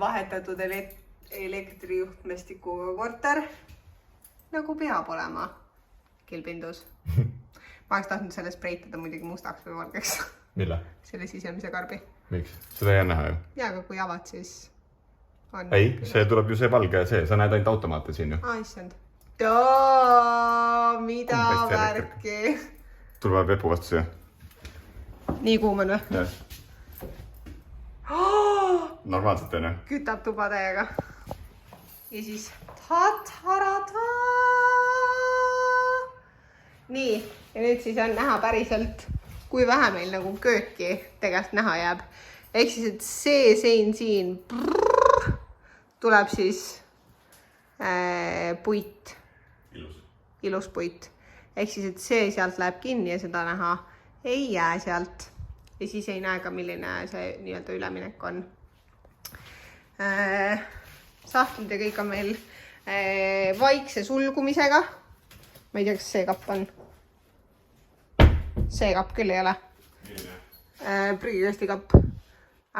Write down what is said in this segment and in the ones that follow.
vahetatud elektrijuhtmestikuga korter. Nagu peab olema kilpindus. Ma oleks tahtnud selle spreitada muidugi mustaks või valgeks. Mille? Selle sisemise karbi. Miks? Seda ei näha ju. Ja, aga kui avad, siis on... Ei, see tuleb ju see valge see. Sa näed ainult automaate siin ju. Issand. Mida värki. Tuleb vepu vastu siia. Nii kuum on või? Jah. Normaalselt on ju. Kütab tuba täiega. Ja siis ta-ta-ra-ta. Nii, ja nüüd siis on näha päriselt, kui vähe meil nagu kööki tegelikult näha jääb. Ehk siis, et see sein siin tuleb siis puit. Ilus puit. Ehk siis, et see sealt läheb kinni ja seda näha ei jää sealt. Ja siis ei näe ka, milline see nii-öelda üleminek on. Sahtlid ja kõik on meil vaikse sulgumisega. Ma ei tea, kas see kapp on. See kapp küll ei ole. Prügikasti kapp.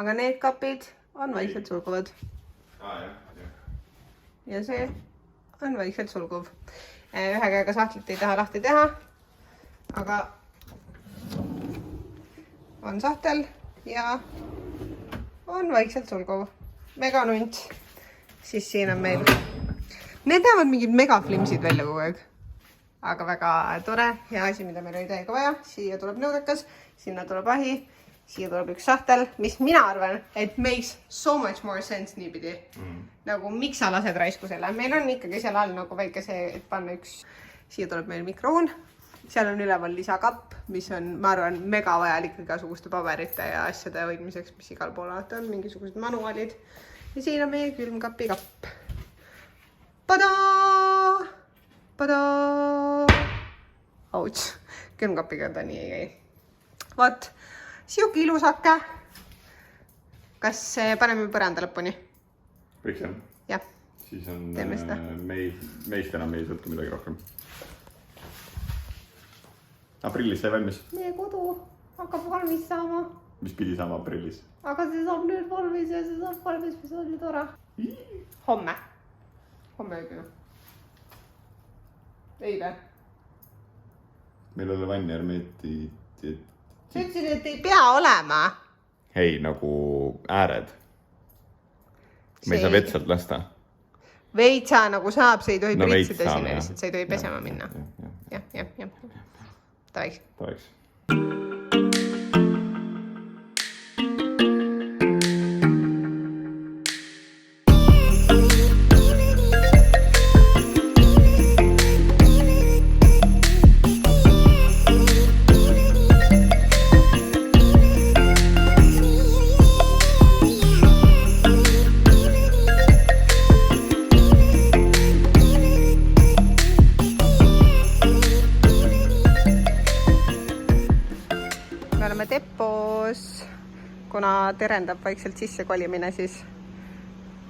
Aga need kapid on vaikselt sulguvad. Ja see on vaikselt sulguv. Ühe käega sahtlit ei taha lahti teha. Aga on sahtel ja on vaikselt sulguv. Meganunt. Siis siin on meil... Need näevad mingid megaflimsid välja kogu aeg. Aga väga tore, hea asi, mida meil oli täiega vaja. Siia tuleb nõudekas, sinna tuleb ahi, siia tuleb üks sahtel, mis mina arvan, et makes so much more sense niipidi. Nagu miks sa lased raisku selle? Meil on ikkagi seal all nagu väike see, et panna üks. Siia tuleb meil mikroon. Seal on üleval lisakapp, mis on, ma arvan, mega vajalik igasuguste paberite ja asjade hoidmiseks, mis igal pool alati on, mingisugused manuaalid. Ja siin on meie külmkapi kapp. Padaa! Padaa! Ouch! Külmkapiga ta nii ei käi. Vaat, siuke ilusake. Kas paneme põranda lõpuni? Võiks jah? Jah. Siis on meist enam ei sõltu midagi rohkem. Aprillis sai valmis. Meie kodu hakkab valmis saama. Mis pidi saama aprillis? Aga see saab nüüd valmis ja see saab valmis, mis oli tore. Homme. Homme ööbime. Eile. Meil oli vanni hermeeti... Sa ütlesid, et ei pea olema. Ei, nagu ääred. Me ei saa vett sealt lasta. Veitsa nagu saab, see ei tohi pritsida sinna lihtsalt, see ei tohi pesema minna. Jah. Tavaiks. Depoos, kuna terendab vaikselt sisse kolimine, siis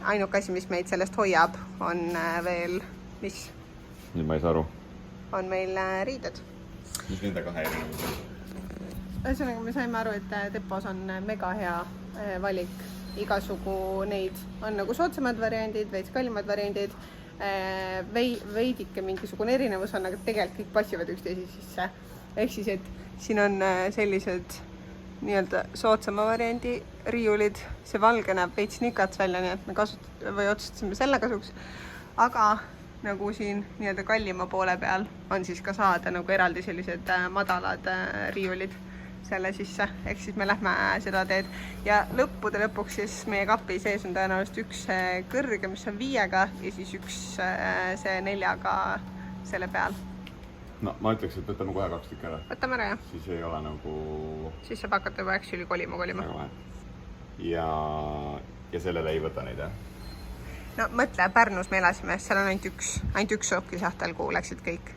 ainuke asi, mis meid sellest hoiab, on veel, mis? Nii ma ei saa aru. On meil riided. Mis nende kahe erinevus on? Ühesõnaga me saime aru, et depoos on mega hea valik. Igasugu neid on nagu soodsamad variandid, veits kallimad variandid. Veidike mingisugune erinevus on, aga tegelikult kõik passivad üksteise sisse. Ehk siis, et siin on sellised nii-öelda soodsama variandi riiulid. See valge näeb veits nikats välja, nii et me otsustasime selle kasuks. Aga nagu siin nii-öelda kallima poole peal on siis ka saada nagu eraldi sellised madalad riiulid selle sisse. Ehk siis me lähme seda teed. Ja lõppude lõpuks siis meie kapi sees on tõenäoliselt üks kõrge, mis on 5-ga ja siis üks see 4-ga selle peal. No ma ütleks, et võtame kohe 2 tükki ära. Võtame ära, jah. Siis ei ole nagu... Siis saab hakata juba actually kolima. Ja sellele ei võta neid, jah? No mõtle, Pärnus me elasime, seal on ainult üks sookisahtel, kuhu läksid kõik.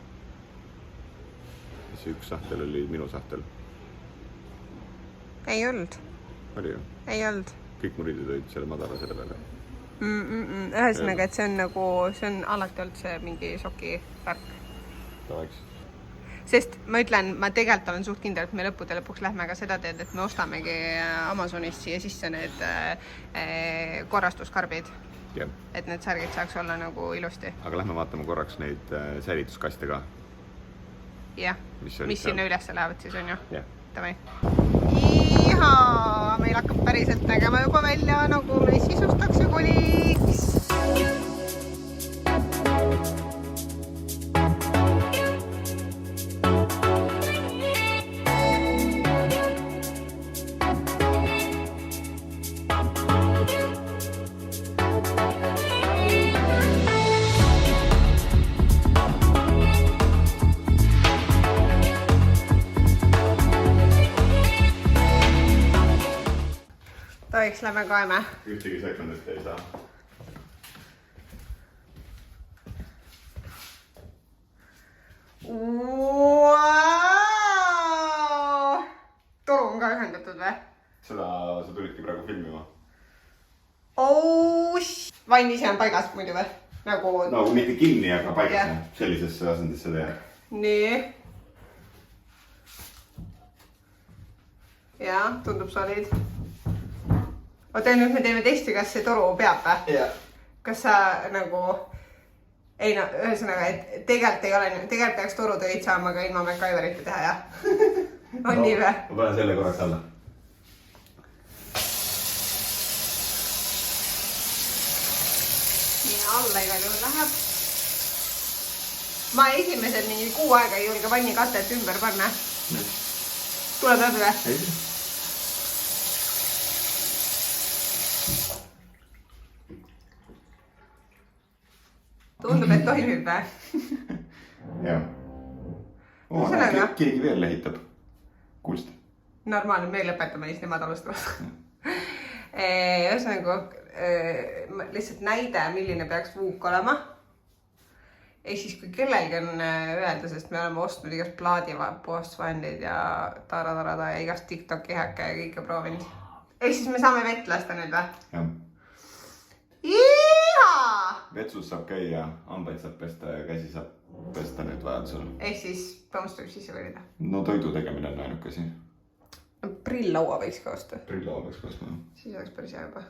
See üks sahtel oli minu sahtel. Ei olnud. Oli ju? Ei olnud. Kõik muridid olid selle madala selle peale. Ühesõnaga, et see on alati olnud see mingi soki värk. Tavaks. sest ma ütlen, ma tegelikult olen suht kindel, et me lõppude lõpuks lähme ka seda teed, et me ostamegi Amazonist siia sisse need korrastuskarbid. Yeah. Et need särgid saaks olla nagu ilusti. Aga lähme vaatame korraks neid säilituskaste ka. Jah, mis sinna üles lähevad siis on ju? Jah. Tavai. Ihaa, meil hakkab päriselt nägema juba välja, nagu me sisustaks ja koliks. Toiks lähme kaeme. Ühtegi sekundit ei saa. Wow! Toru on ka ühendatud või? Seda sa tulidki praegu filmima. Vann ise on paigas muidu või? Nagu... No mitte kinni, aga paigas sellisesse asendisse teha. Nii. Jaa, tundub solid. Oota, nüüd me teeme testi, kas see toru peab või? Jah. Kas sa nagu... Ei no, ühesõnaga, et tegelikult peaks torutöid saama ka ilma MacGyverite teha, jah? On nii või? Ma panen selle korraks alla. Nii alla igal juhul läheb. Ma esimesed mingi 6 aega ei julge vanni katet ümber panna. Tuleb läbi või? Ei. Tundub, et toimib või? Jah. Keegi veel lehitab. Kuulst? Normaalne, me lõpetame, siis nemad alustavad. Ühesõnaga, lihtsalt näide, milline peaks vuuk olema. Ei siis, kui kellelgi on öelda, sest me oleme ostnud igast plaadipoostvandid ja tara ja igast TikToki häkke ja kõike proovinud. Ei siis me saame vett lasta nüüd või? Jah. Ihaa! Vetsus saab käia, hambaid saab pesta ja käsi saab pesta nüüd vajadusel. Ehk siis põmust võib sisse kõrida. No toidu tegemine on ainuke asi. Prill-laua võiks ka osta. Prill-laua võiks ka osta. Siis oleks päris hea juba.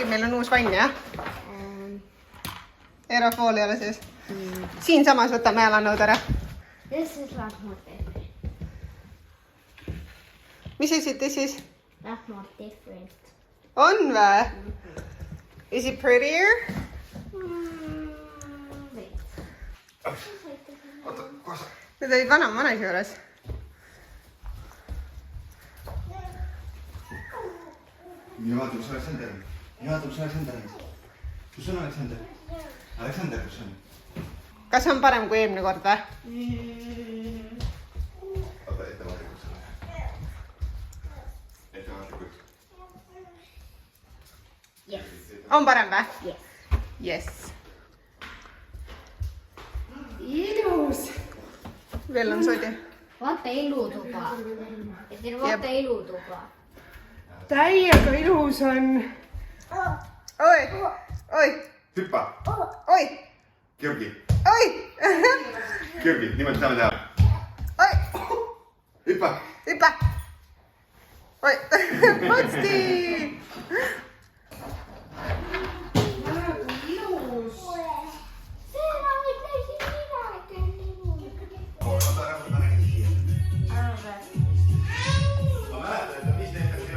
Meil on uus vann, jah? Aerofool ei ole siis. Siin samas võtame jalanõud ära. This is lot more different. Mis asi siis? Lot more different. On või? Is it prettier? Wait. Oota, kohe. Need olid vanaisi juures. Ja vaata, kus Aleksander on. Kus on Aleksander? Aleksander, kus on? Kas on parem kui eelmine kord või? Oota, ettevaatlikult selle. Ettevaatlikult. Yes. On parem või? Yes. Yes. Ilus. Veel on sodi. Vaata ilutuba. Vaata ilutuba. Täiega ilus on. Oi, oi. Hüppa. Oi. Georgi. Oi. Georgi, niimoodi saame teha. Oi. Hüppa. Hüppa. Oi. Potsti.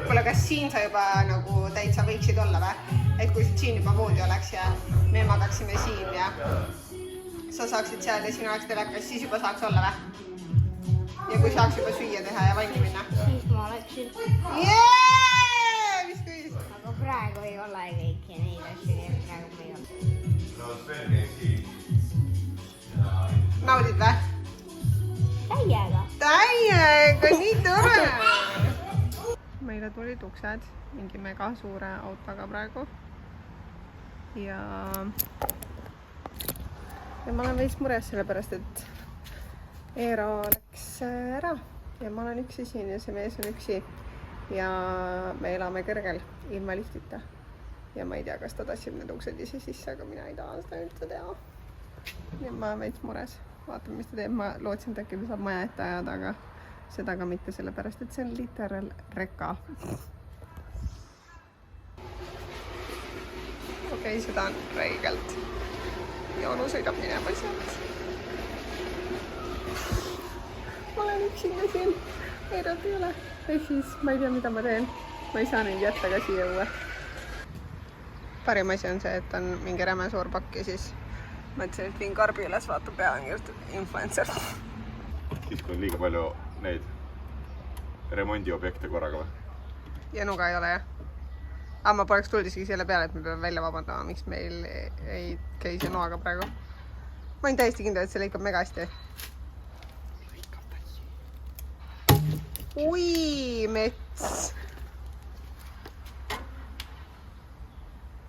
Kuule, kas siin sa juba nagu täitsa võiksid olla või? Et kui siin juba voodi oleks ja me magaksime siin ja sa saaksid seal ja siin oleks telekas, siis juba saaks olla või? ja kui saaks juba süüa teha ja valmi minna. Siis ma oleksin. Jee! Mis küsis? Aga praegu ei ole kõiki neid asju, nii et praegu ma ei ole. Naudid või? Täiega, nii tore! Meile tulid uksed mingi mega suure autoga praegu. Ja ma olen veits mures sellepärast, et Eero läks ära ja ma olen üksi siin ja see mees on üksi. Ja me elame kõrgel ilma liftita. Ja ma ei tea, kas ta tassib need uksed ise sisse, aga mina ei taha seda üldse teha. Nii ma olen veits mures. Vaatame, mis ta teeb. Ma lootsin, et äkki ta saab maja ette ajada, aga seda ka mitte sellepärast, et see on literaal reka. Okei, seda on räigelt. Joonu sõidab minema sealt. Ma olen üksinda siin. Eerot ei ole. Ehk siis ma ei tea, mida ma teen. Ma ei saa neid jätta ka siia õue. Parim asi on see, et on mingi räme suur pakk ja siis mõtlesin, et viin karbi üles, vaatab pea on just influencer. Siis kui on liiga palju neid remondiobjekte korraga või? Januga ei ole jah. Aga ma poleks tulnud isegi selle peale, et me peame välja vabandama, miks meil ei käi Januaga praegu. Ma olen täiesti kindel, et see lõikab mega hästi. Ui, mets!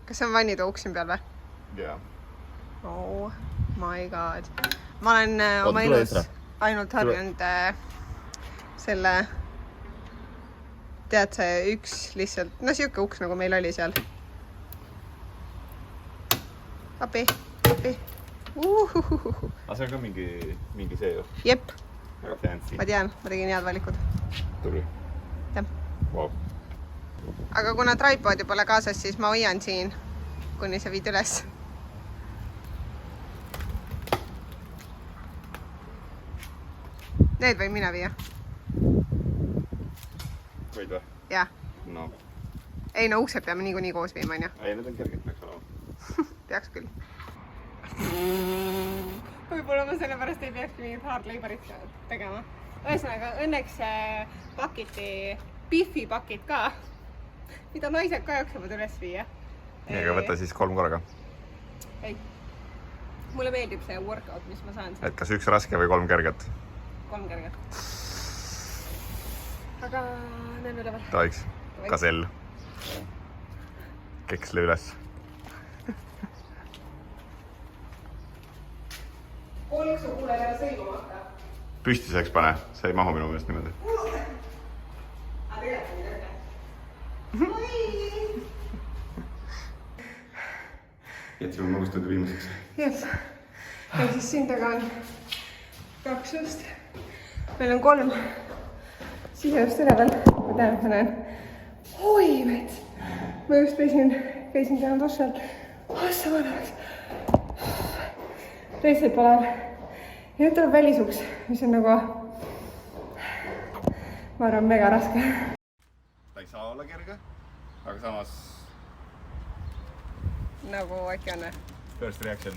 Kas see on vannitoa uks siin peal või? Jaa. Oh my god. Ma olen oma elus ainult harjunud selle, tead see üks lihtsalt, no siuke uks nagu meil oli seal. Api, api. Aga see on ka mingi see ju? Jep, Fancy. ma tean, ma tegin head valikud. Tuli. Jah. Wow. Aga kuna tripodi pole kaasas, siis ma hoian siin, kuni sa viid üles. Need võin mina viia. Võid või? Jah. No. Ei no uksed peame niikuinii koos viima, on ju? Ei, need on kerged peaks olema. Peaks küll. Võib-olla ma sellepärast ei peaks mingit hard laborit tegema. Ühesõnaga, õnneks pakiti, Biffi pakid ka, mida naised ka jooksevad üles viia. Nii, aga võta siis 3 korraga. Ei. Mulle meeldib see workout, mis ma saan. Et kas 1 raske või 3 kerget? 3 kerget. Aga näeme üleval. Tohiks. Kasell. Keksle üles. Kooliks on kuule jälle sõimama hakka. Püstiseks pane. See ei mahu minu meelest niimoodi. Aga tegelikult on kõrge. Jätsime magustada viimaseks. Jep. Ja siis siin taga on 2 ust. Meil on 3 siseust üleval. Ma tean, ma näen. Oi, mets. Ma just käisin täna tossal. Ossa vanaks. Reised pole. Ja nüüd tuleb välisuks, mis on nagu, ma arvan, mega raske. Ta ei saa olla kerge, aga samas... Nagu äkki on. First reaction.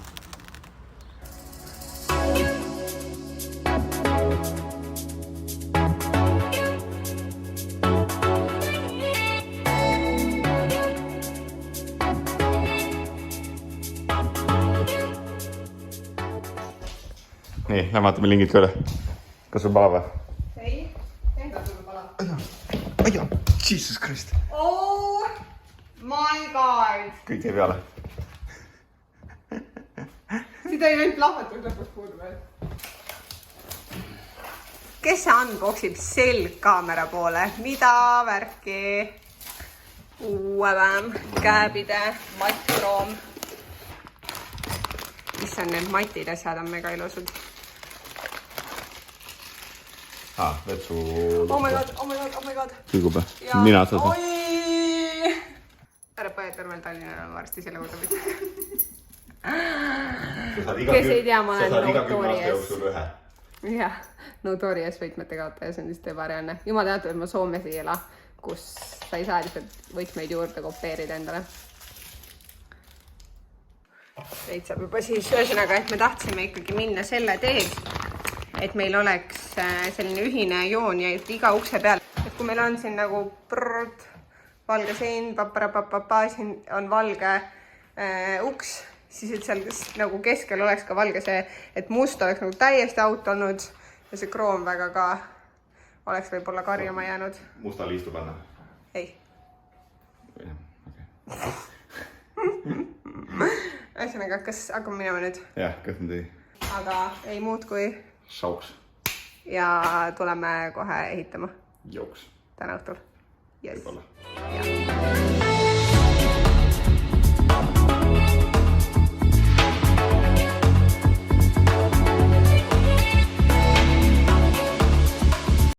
Nii, lähme vaatame lingid ka üle. Kas sul pala või? Ei, enda sul pala. Aia, Jesus Christ. Oh my god. Kõik jäi peale. Siit oli ainult plahvatus lõpus puudu veel. Kes see unboxib selgkaamera poole? Mida värki? Uueväm, käepide, mattkroom. Issand, need matid asjad on mega ilusad. Vetsu... Oh my god, oh my god, oh my god. Kõigub või? Mina otsas või? Oi! Ära Põetervel Tallinnal on varsti selle kohta mitte. Kes ei tea, ma olen Notorious. Jah, Notorious võtmete kaotaja, see on lihtsalt ebareaalne. Jumal teatud, et ma Soomes ei ela, kus sa ei saa lihtsalt võtmeid juurde kopeerida endale. Veid saab juba siis ühesõnaga, et me tahtsime ikkagi minna selle teed et meil oleks selline ühine joon ja et iga ukse peal, et kui meil on siin nagu valge sein, siin on valge uks, siis et seal nagu keskel oleks ka valge see, et must oleks nagu täiesti out olnud ja see kroom väga ka oleks võib-olla karjuma jäänud. Musta liistu panna? Ei. Okay. Ühesõnaga, kas hakkame minema nüüd? Jah, kas nüüd ei? Aga ei muud kui... Šauks. Ja tuleme kohe ehitama. Jooks. Täna õhtul. Yes. Võib-olla. Ja.